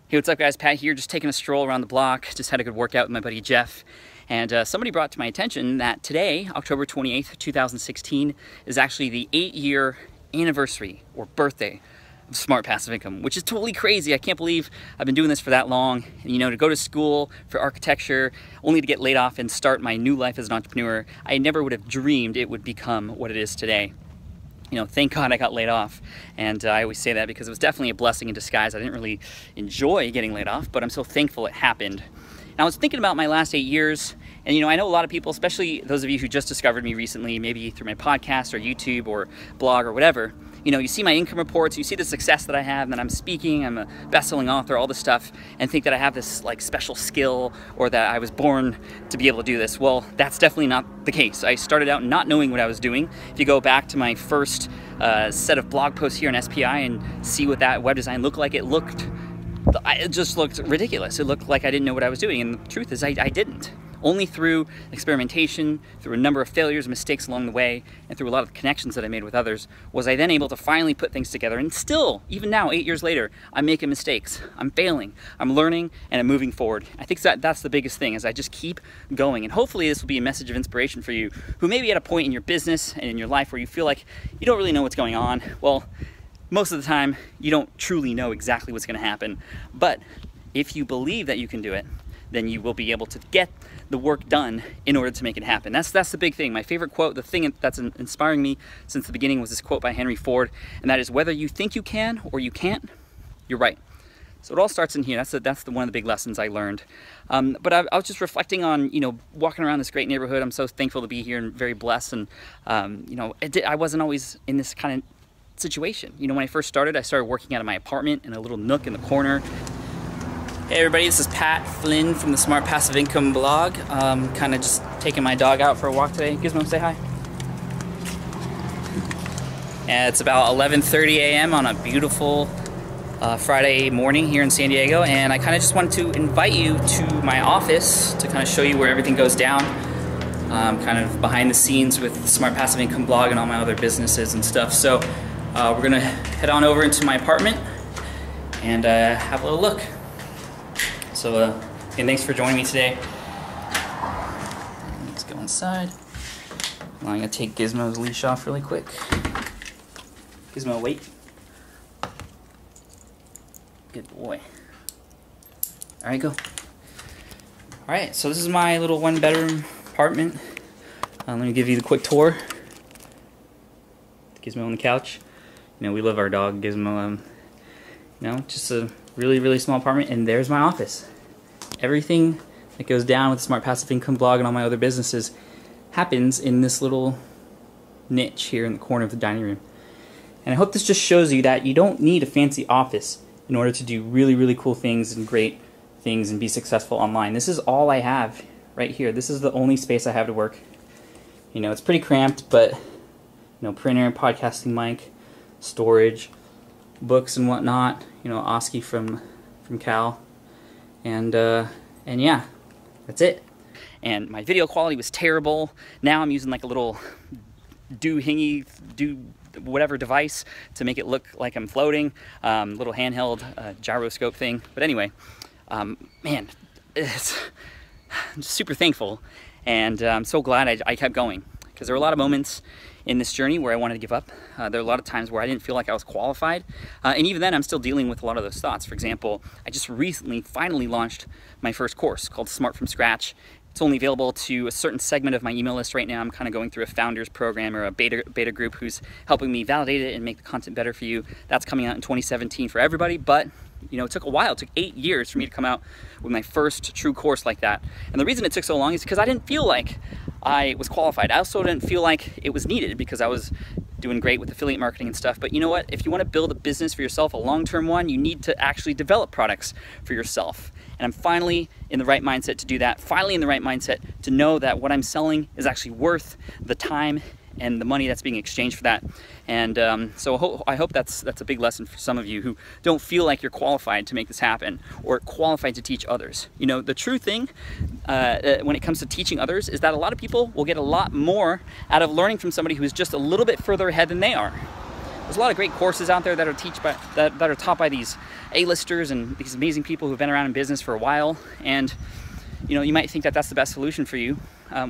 Hey, what's up guys? Pat here, just taking a stroll around the block. Just had a good workout with my buddy Jeff. And somebody brought to my attention that today, October 28th, 2016, is actually the 8-year anniversary or birthday of Smart Passive Income, which is totally crazy. I can't believe I've been doing this for that long. And, you know, to go to school for architecture, only to get laid off and start my new life as an entrepreneur, I never would have dreamed it would become what it is today. You know, thank God I got laid off. And I always say that because it was definitely a blessing in disguise. I didn't really enjoy getting laid off, but I'm so thankful it happened. And I was thinking about my last 8 years, and you know, I know a lot of people, especially those of you who just discovered me recently, maybe through my podcast or YouTube or blog or whatever, you know, you see my income reports, you see the success that I have, and that I'm speaking, I'm a best-selling author, all this stuff, and think that I have this like special skill or that I was born to be able to do this. Well, that's definitely not the case. I started out not knowing what I was doing. If you go back to my first set of blog posts here in SPI and see what that web design looked like, it just looked ridiculous. It looked like I didn't know what I was doing, and the truth is I didn't. Only through experimentation, through a number of failures and mistakes along the way, and through a lot of connections that I made with others, was I then able to finally put things together. And still, even now, 8 years later, I'm making mistakes. I'm failing. I'm learning, and I'm moving forward. I think that's the biggest thing, is I just keep going. And hopefully this will be a message of inspiration for you who may be at a point in your business and in your life where you feel like you don't really know what's going on. Well, most of the time, you don't truly know exactly what's going to happen. But if you believe that you can do it, then you will be able to get the work done in order to make it happen. That's the big thing. My favorite quote, the thing that's inspiring me since the beginning, was this quote by Henry Ford, and that is, whether you think you can or you can't, you're right. So it all starts in here. That's one of the big lessons I learned. But I was just reflecting on, you know, walking around this great neighborhood. I'm so thankful to be here and very blessed. And you know, I wasn't always in this kind of situation. You know, when I first started working out of my apartment in a little nook in the corner. Hey everybody, this is Pat Flynn from the Smart Passive Income blog. Kind of just taking my dog out for a walk today. Gizmo, say hi. And it's about 11:30 a.m. on a beautiful Friday morning here in San Diego, and I kind of just wanted to invite you to my office to kind of show you where everything goes down. Kind of behind the scenes with the Smart Passive Income blog and all my other businesses and stuff. So we're gonna head on over into my apartment and have a little look. So, again, thanks for joining me today. Let's go inside. Well, I'm gonna take Gizmo's leash off really quick. Gizmo, wait. Good boy. All right, go. All right, so this is my little 1-bedroom apartment. Let me give you the quick tour. Gizmo on the couch. You know, we love our dog, Gizmo. You know, just a really, really small apartment, and there's my office. Everything that goes down with the Smart Passive Income blog and all my other businesses happens in this little niche here in the corner of the dining room. And I hope this just shows you that you don't need a fancy office in order to do really, really cool things and great things and be successful online. This is all I have right here. This is the only space I have to work. You know, it's pretty cramped, but you know, printer, podcasting mic, storage, books and whatnot. You know, Oski from Cal. And yeah, that's it. And my video quality was terrible. Now I'm using like a little whatever device to make it look like I'm floating. Little handheld gyroscope thing. But anyway, man, I'm super thankful, and I'm so glad I kept going, because there were a lot of moments in this journey where I wanted to give up. There were a lot of times where I didn't feel like I was qualified. And even then, I'm still dealing with a lot of those thoughts. For example, I just recently finally launched my first course called Smart from Scratch. It's only available to a certain segment of my email list right now. I'm kind of going through a founders program or a beta group who's helping me validate it and make the content better for you. That's coming out in 2017 for everybody, but you know, it took a while. It took 8 years for me to come out with my first true course like that. And the reason it took so long is because I didn't feel like I was qualified. I also didn't feel like it was needed, because I was doing great with affiliate marketing and stuff. But you know what? If you want to build a business for yourself, a long-term one, you need to actually develop products for yourself. And I'm finally in the right mindset to do that. Finally in the right mindset to know that what I'm selling is actually worth the time and the money that's being exchanged for that. And so I hope that's a big lesson for some of you who don't feel like you're qualified to make this happen or qualified to teach others. You know, the true thing when it comes to teaching others is that a lot of people will get a lot more out of learning from somebody who's just a little bit further ahead than they are. There's a lot of great courses out there that are that are taught by these A-listers and these amazing people who've been around in business for a while. And you know, you might think that that's the best solution for you,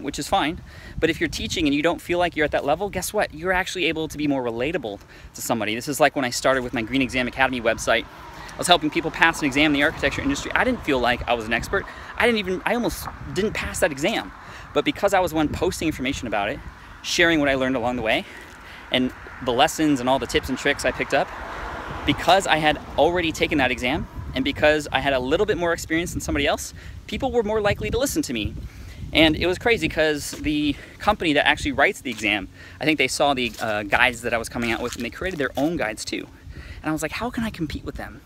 which is fine. But if you're teaching and you don't feel like you're at that level, guess what? You're actually able to be more relatable to somebody. This is like when I started with my Green Exam Academy website. I was helping people pass an exam in the architecture industry. I didn't feel like I was an expert. I almost didn't pass that exam. But because I was the one posting information about it, sharing what I learned along the way, and the lessons and all the tips and tricks I picked up, because I had already taken that exam, and because I had a little bit more experience than somebody else, people were more likely to listen to me. And it was crazy because the company that actually writes the exam, I think they saw the guides that I was coming out with, and they created their own guides too. And I was like, how can I compete with them?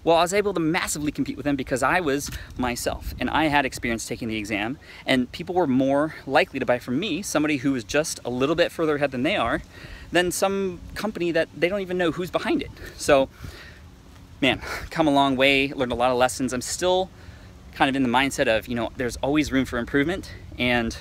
Well, I was able to massively compete with them because I was myself and I had experience taking the exam, and people were more likely to buy from me, somebody who was just a little bit further ahead than they are, than some company that they don't even know who's behind it. So, man, come a long way, learned a lot of lessons. I'm still kind of in the mindset of, you know, there's always room for improvement, and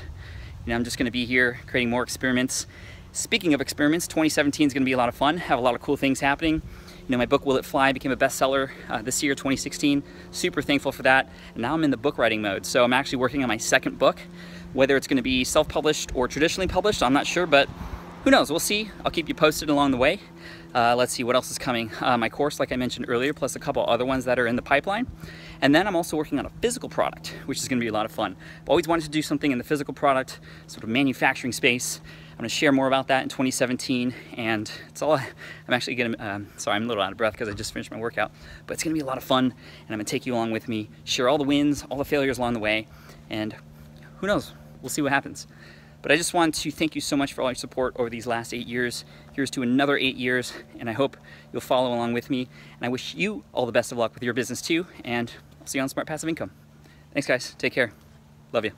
you know, I'm just going to be here creating more experiments. Speaking of experiments, 2017 is going to be a lot of fun, have a lot of cool things happening. You know, my book, Will It Fly, became a bestseller this year, 2016. Super thankful for that. And now I'm in the book writing mode. So I'm actually working on my second book. Whether it's going to be self-published or traditionally published, I'm not sure, but who knows? We'll see. I'll keep you posted along the way. Let's see what else is coming. My course, like I mentioned earlier, plus a couple other ones that are in the pipeline. And then I'm also working on a physical product, which is going to be a lot of fun. I've always wanted to do something in the physical product, sort of manufacturing space. I'm going to share more about that in 2017, and it's all, I'm actually going to, sorry, I'm a little out of breath because I just finished my workout, but it's going to be a lot of fun, and I'm going to take you along with me, share all the wins, all the failures along the way, and who knows, we'll see what happens. But I just want to thank you so much for all your support over these last 8 years. Here's to another 8 years, and I hope you'll follow along with me, and I wish you all the best of luck with your business too, and I'll see you on Smart Passive Income. Thanks guys, take care, love you.